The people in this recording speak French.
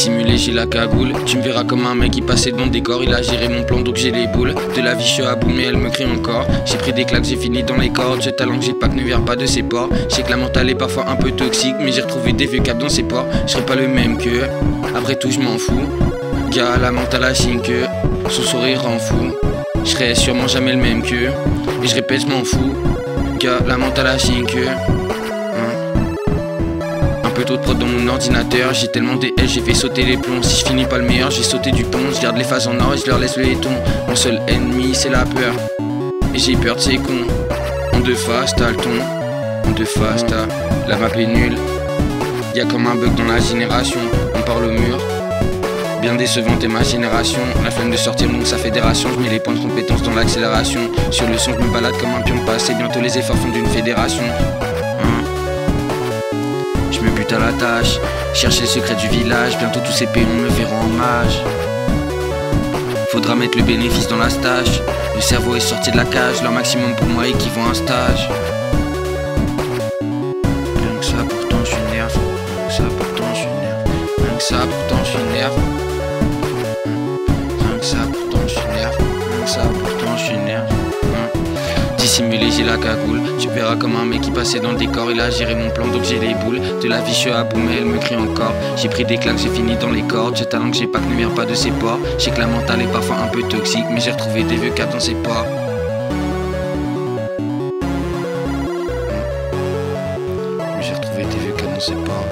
Dissimulé, j'ai la cagoule. Tu me verras comme un mec qui passait dans le décor. Il a géré mon plan donc j'ai les boules. De la vie je suis à bout mais elle me crie encore. J'ai pris des claques, j'ai fini dans les cordes. Ce talent que j'ai pas que ne vient pas de ses ports. Je sais que la mentale est parfois un peu toxique, mais j'ai retrouvé des vieux câbles dans ses ports. Je serai pas le même qu'eux, après tout je m'en fous. Gars, la mentale a signe que son sourire rend fou. Je serai sûrement jamais le même qu'eux. Et je répète, je m'en fous. Gars, la mentale a signe que un peu trop de prod dans mon ordinateur. J'ai tellement des S, j'ai fait sauter les plombs. Si je finis pas le meilleur, j'ai sauté du pont. Je garde les phases en or et je leur laisse le laiton. Mon seul ennemi c'est la peur. Et j'ai peur de ces cons. En deux faces t'as le ton. En deux faces t'as la map est nulle. Y'a comme un bug dans la génération. On parle au mur. Bien décevante est ma génération. La flemme de sortir donc sa fédération. Je mets les points de compétence dans l'accélération. Sur le son je me balade comme un pion de passé. Bientôt les efforts font d'une fédération. Je me bute à la tâche, chercher le secret du village. Bientôt tous ces péons me verront en mage. Faudra mettre le bénéfice dans la stage. Le cerveau est sorti de la cage. Leur maximum pour moi équivaut à un stage. Rien que ça pourtant je suis nerve. Rien que ça pourtant je suis nerve. Rien que ça pourtant je suis nerve. Rien que ça pourtant je suis nerve. Rien que ça pourtant je suis nerve. Dissimulé, j'ai la cagoule. Tu verras comme un mec qui passait dans le décor. Il a géré mon plan donc j'ai les boules. De la vie je suis à bout mais elle me crie encore. J'ai pris des claques, j'ai fini dans les cordes. Ce talent que j'ai pas que ne vient pas de ses ports. Je sais que la mentale est parfois un peu toxique, mais j'ai retrouvé des vieux câbles dans ses ports. J'ai retrouvé des vieux câbles dans ses ports.